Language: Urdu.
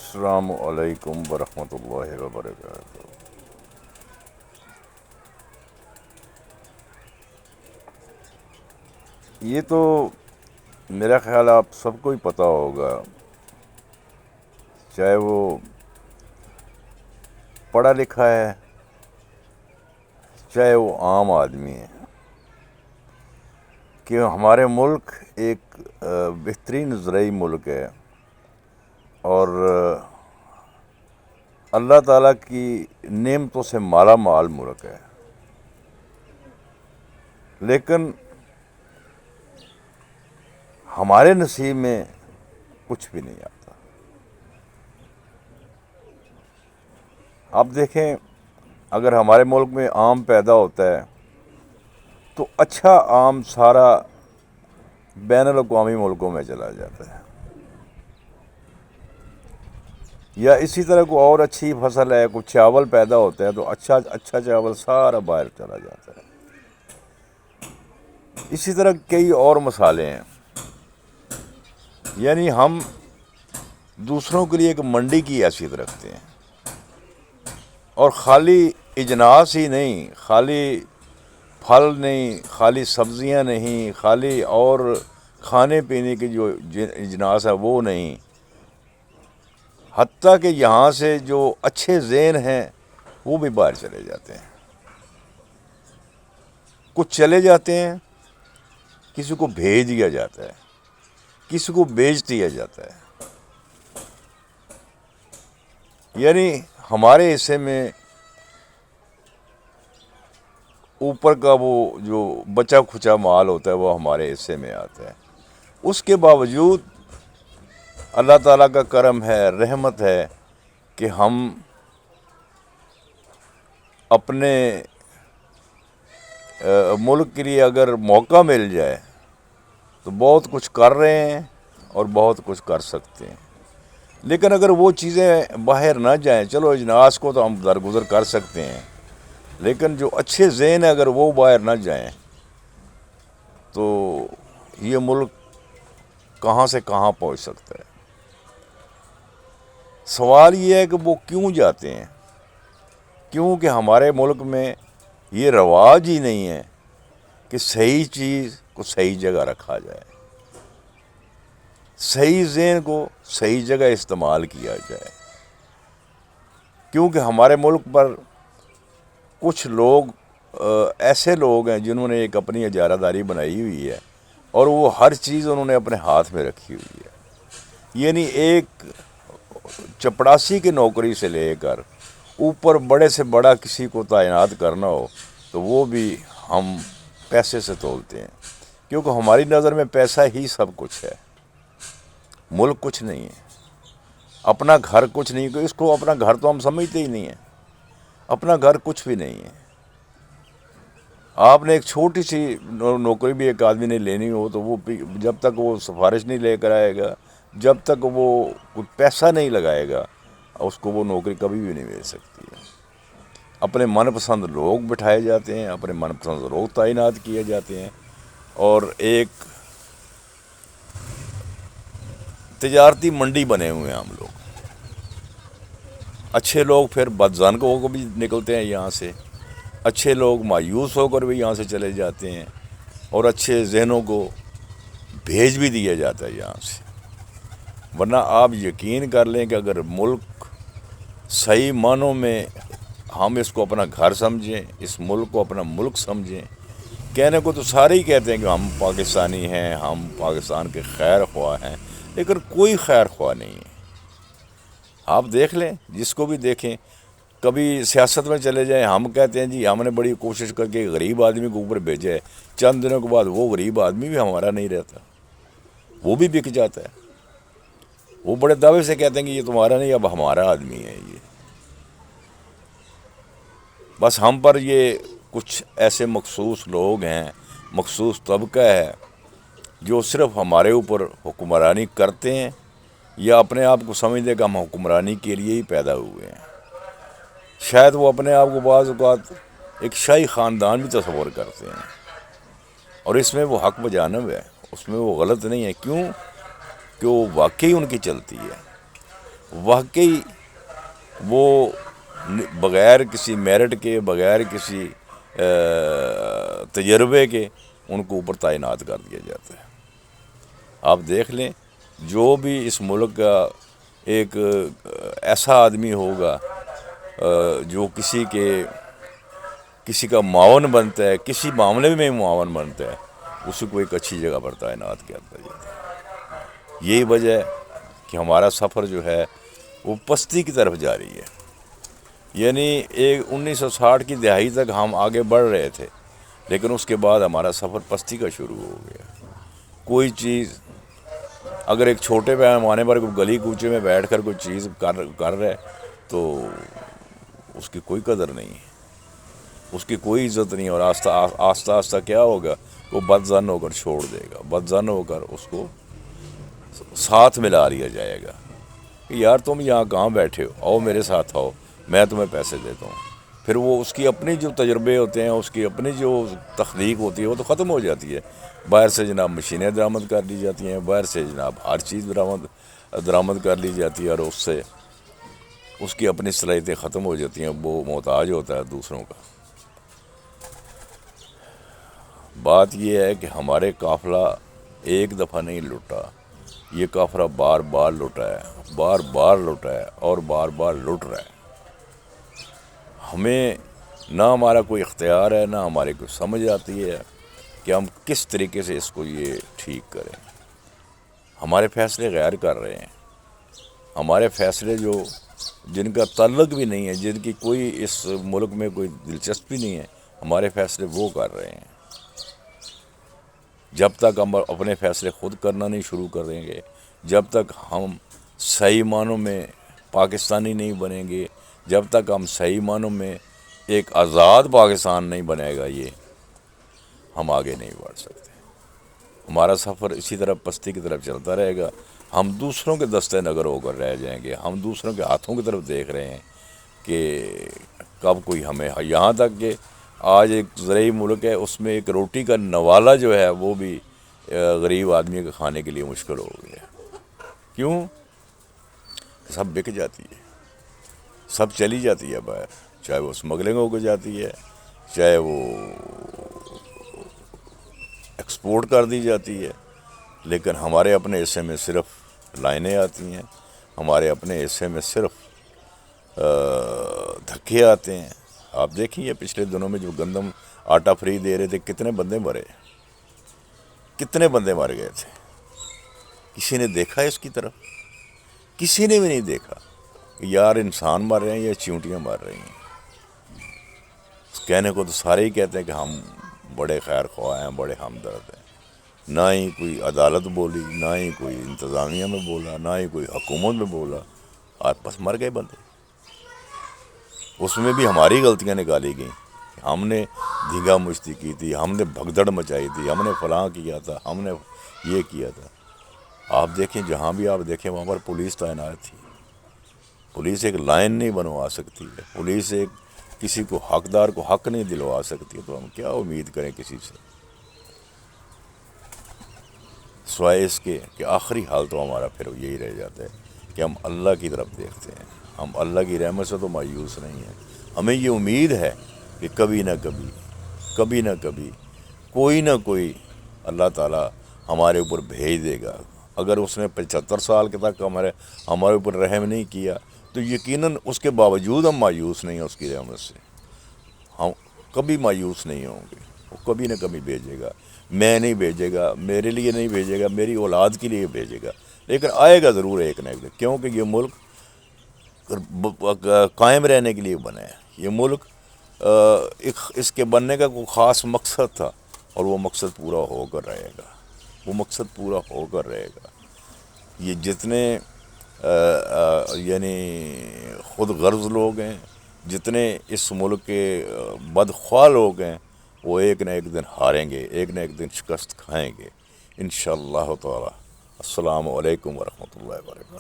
السلام علیکم ورحمۃ اللہ وبرکاتہ۔ یہ تو میرا خیال آپ سب کو ہی پتہ ہوگا، چاہے وہ پڑھا لکھا ہے چاہے وہ عام آدمی ہے، کہ ہمارے ملک ایک بہترین زرعی ملک ہے اور اللہ تعالیٰ کی نعمتوں سے مالا مال ملک ہے، لیکن ہمارے نصیب میں کچھ بھی نہیں آتا۔ آپ دیکھیں، اگر ہمارے ملک میں آم پیدا ہوتا ہے تو اچھا آم سارا بین الاقوامی ملکوں میں چلا جاتا ہے، یا اسی طرح کوئی اور اچھی فصل ہے، کوئی چاول پیدا ہوتا ہے تو اچھا چاول سارا باہر چلا جاتا ہے۔ اسی طرح کئی اور مثالیں ہیں، یعنی ہم دوسروں کے لیے ایک منڈی کی حیثیت رکھتے ہیں، اور خالی اجناس ہی نہیں، خالی پھل نہیں، خالی سبزیاں نہیں، خالی اور کھانے پینے کی جو اجناس ہے وہ نہیں، حتیٰ کہ یہاں سے جو اچھے ذہن ہیں وہ بھی باہر چلے جاتے ہیں۔ کچھ چلے جاتے ہیں، کسی کو بھیج دیا جاتا ہے، کسی کو بیچ دیا جاتا ہے، یعنی ہمارے حصے میں اوپر کا وہ جو بچا کھچا مال ہوتا ہے وہ ہمارے حصے میں آتا ہے۔ اس کے باوجود اللہ تعالیٰ کا کرم ہے، رحمت ہے کہ ہم اپنے ملک کے لیے اگر موقع مل جائے تو بہت کچھ کر رہے ہیں اور بہت کچھ کر سکتے ہیں، لیکن اگر وہ چیزیں باہر نہ جائیں، چلو اجناس کو تو ہم درگزر کر سکتے ہیں، لیکن جو اچھے ذہن ہیں اگر وہ باہر نہ جائیں تو یہ ملک کہاں سے کہاں پہنچ سکتا ہے۔ سوال یہ ہے کہ وہ کیوں جاتے ہیں؟ کیونکہ ہمارے ملک میں یہ رواج ہی نہیں ہے کہ صحیح چیز کو صحیح جگہ رکھا جائے، صحیح ذہن کو صحیح جگہ استعمال کیا جائے۔ کیونکہ ہمارے ملک پر کچھ لوگ ایسے لوگ ہیں جنہوں نے ایک اپنی اجارہ داری بنائی ہوئی ہے اور وہ ہر چیز انہوں نے اپنے ہاتھ میں رکھی ہوئی ہے، یعنی ایک چپڑاسی کی نوکری سے لے کر اوپر بڑے سے بڑا کسی کو تعینات کرنا ہو تو وہ بھی ہم پیسے سے تولتے ہیں، کیونکہ ہماری نظر میں پیسہ ہی سب کچھ ہے، ملک کچھ نہیں ہے، اپنا گھر کچھ نہیں، اس کو اپنا گھر تو ہم سمجھتے ہی نہیں ہیں، اپنا گھر کچھ بھی نہیں ہے۔ آپ نے ایک چھوٹی سی نوکری بھی ایک آدمی نے لینی ہو تو وہ جب تک وہ سفارش نہیں لے کر آئے گا، جب تک وہ کچھ پیسہ نہیں لگائے گا، اس کو وہ نوکری کبھی بھی نہیں مل سکتی ہے۔ اپنے من پسند لوگ بٹھائے جاتے ہیں، اپنے من پسند لوگ تعینات کیے جاتے ہیں، اور ایک تجارتی منڈی بنے ہوئے ہیں ہم لوگ۔ اچھے لوگ پھر بدظن کو بھی نکلتے ہیں یہاں سے، اچھے لوگ مایوس ہو کر بھی یہاں سے چلے جاتے ہیں، اور اچھے ذہنوں کو بھیج بھی دیا جاتا ہے یہاں سے۔ ورنہ آپ یقین کر لیں کہ اگر ملک صحیح معنوں میں ہم اس کو اپنا گھر سمجھیں، اس ملک کو اپنا ملک سمجھیں، کہنے کو تو سارے ہی کہتے ہیں کہ ہم پاکستانی ہیں، ہم پاکستان کے خیر خواہ ہیں، لیکن کوئی خیر خواہ نہیں ہے۔ آپ دیکھ لیں، جس کو بھی دیکھیں، کبھی سیاست میں چلے جائیں، ہم کہتے ہیں جی ہم نے بڑی کوشش کر کے غریب آدمی کو اوپر بھیجا ہے، چند دنوں کے بعد وہ غریب آدمی بھی ہمارا نہیں رہتا، وہ بھی بک جاتا ہے، وہ بڑے دعوے سے کہتے ہیں کہ یہ تمہارا نہیں، اب ہمارا آدمی ہے یہ۔ بس ہم پر یہ کچھ ایسے مخصوص لوگ ہیں، مخصوص طبقہ ہے جو صرف ہمارے اوپر حکمرانی کرتے ہیں، یا اپنے آپ کو سمجھتے کہ ہم حکمرانی کے لیے ہی پیدا ہوئے ہیں۔ شاید وہ اپنے آپ کو بعض اوقات ایک شاہی خاندان بھی تصور کرتے ہیں، اور اس میں وہ حق بجانب ہے، اس میں وہ غلط نہیں ہے۔ کیوں کہ وہ واقعی ان کی چلتی ہے۔ واقعی وہ بغیر کسی میرٹ کے، بغیر کسی تجربے کے ان کو اوپر تعینات کر دیا جاتا ہے۔ آپ دیکھ لیں، جو بھی اس ملک کا ایک ایسا آدمی ہوگا جو کسی کا معاون بنتا ہے، کسی معاملے میں معاون بنتا ہے، اس کو ایک اچھی جگہ پر تعینات کیا جاتا ہے۔ یہی وجہ ہے کہ ہمارا سفر جو ہے وہ پستی کی طرف جاری ہے۔ یعنی 1960 کی دہائی تک ہم آگے بڑھ رہے تھے، لیکن اس کے بعد ہمارا سفر پستی کا شروع ہو گیا۔ کوئی چیز اگر ایک چھوٹے پیمانے پر کوئی گلی کوچے میں بیٹھ کر کوئی چیز کر رہے تو اس کی کوئی قدر نہیں ہے، اس کی کوئی عزت نہیں، اور آہستہ آہستہ کیا ہوگا، وہ بدظن ہو کر چھوڑ دے گا، بدظن ہو کر اس کو ساتھ ملا لیا جائے گا کہ یار تم یہاں کہاں بیٹھے ہو، آؤ میرے ساتھ آؤ، میں تمہیں پیسے دیتا ہوں۔ پھر وہ اس کی اپنی جو تجربے ہوتے ہیں، اس کی اپنی جو تخلیق ہوتی ہے، وہ تو ختم ہو جاتی ہے۔ باہر سے جناب مشینیں درآمد کر لی جاتی ہیں، باہر سے جناب ہر چیز درآمد کر لی جاتی ہے، اور اس سے اس کی اپنی صلاحیتیں ختم ہو جاتی ہیں، وہ محتاج ہوتا ہے دوسروں کا۔ بات یہ ہے کہ ہمارے قافلہ ایک دفعہ نہیں لٹا، یہ قافلہ بار بار لٹا ہے، بار بار لٹا ہے، اور بار بار لٹ رہا ہے۔ ہمیں نہ ہمارا کوئی اختیار ہے، نہ ہماری کوئی سمجھ آتی ہے کہ ہم کس طریقے سے اس کو یہ ٹھیک کریں۔ ہمارے فیصلے غیر کر رہے ہیں، ہمارے فیصلے جن کا تعلق بھی نہیں ہے، جن کی کوئی اس ملک میں کوئی دلچسپی نہیں ہے، ہمارے فیصلے وہ کر رہے ہیں۔ جب تک ہم اپنے فیصلے خود کرنا نہیں شروع کریں گے، جب تک ہم صحیح معنوں میں پاکستانی نہیں بنیں گے، جب تک ہم صحیح معنوں میں ایک آزاد پاکستان نہیں بنے گا، یہ ہم آگے نہیں بڑھ سکتے۔ ہمارا سفر اسی طرح پستی کی طرف چلتا رہے گا، ہم دوسروں کے دستے نگر ہو کر رہ جائیں گے، ہم دوسروں کے ہاتھوں کی طرف دیکھ رہے ہیں کہ کب کوئی ہمیں، یہاں تک کہ آج ایک زرعی ملک ہے، اس میں ایک روٹی کا نوالہ جو ہے وہ بھی غریب آدمی کے کھانے کے لیے مشکل ہو گیا۔ کیوں؟ سب بک جاتی ہے، سب چلی جاتی ہے باہر، چاہے وہ اسمگلنگ ہو کے جاتی ہے، چاہے وہ ایکسپورٹ کر دی جاتی ہے، لیکن ہمارے اپنے حصے میں صرف لائنیں آتی ہیں، ہمارے اپنے حصے میں صرف دھکے آتے ہیں۔ آپ دیکھیے پچھلے دنوں میں جو گندم آٹا فری دے رہے تھے، کتنے بندے مرے، کتنے بندے مر گئے تھے۔ کسی نے دیکھا اس کی طرف؟ کسی نے بھی نہیں دیکھا کہ یار انسان مر رہے ہیں یا چیونٹیاں مر رہی ہیں۔ کہنے کو تو سارے ہی کہتے ہیں کہ ہم بڑے خیر خواہ ہیں، بڑے ہمدرد ہیں، نہ ہی کوئی عدالت بولی، نہ ہی کوئی انتظامیہ میں بولا، نہ ہی کوئی حکومت میں بولا، اور بس مر گئے بندے۔ اس میں بھی ہماری غلطیاں نکالی گئیں، ہم نے دھیگا مشتی کی تھی، ہم نے بھگدڑ مچائی تھی، ہم نے فلاں کیا تھا، ہم نے یہ کیا تھا۔ آپ دیکھیں، جہاں بھی آپ دیکھیں وہاں پر پولیس تعینات تھی۔ پولیس ایک لائن نہیں بنوا سکتی ہے، پولیس ایک کسی کو حقدار کو حق نہیں دلوا سکتی، تو ہم کیا امید کریں کسی سے، سوائے اس کے کہ آخری حال تو ہمارا پھر یہی رہ جاتا ہے کہ ہم اللہ کی طرف دیکھتے ہیں۔ ہم اللہ کی رحمت سے تو مایوس نہیں ہیں، ہمیں یہ امید ہے کہ کبھی نہ کبھی کوئی نہ کوئی اللہ تعالیٰ ہمارے اوپر بھیج دے گا۔ اگر اس نے 75 سال کے تک ہمارے اوپر رحم نہیں کیا تو یقیناً اس کے باوجود ہم مایوس نہیں ہیں اس کی رحمت سے، ہم کبھی مایوس نہیں ہوں گے۔ وہ کبھی نہ کبھی بھیجے گا، میں نہیں بھیجے گا، میرے لیے نہیں بھیجے گا، میری اولاد کے لیے بھیجے گا، لیکن آئے گا ضرور ایک نہ ایک دن، کیونکہ یہ ملک قائم رہنے کے لیے بنا ہے۔ یہ ملک اس کے بننے کا کوئی خاص مقصد تھا، اور وہ مقصد پورا ہو کر رہے گا، وہ مقصد پورا ہو کر رہے گا۔ یہ جتنے یعنی خود غرض لوگ ہیں، جتنے اس ملک کے بدخواہ لوگ ہیں، وہ ایک نہ ایک دن ہاریں گے، ایک نہ ایک دن شکست کھائیں گے انشاءاللہ تعالی۔ السلام علیکم ورحمۃ اللہ وبرکاتہ۔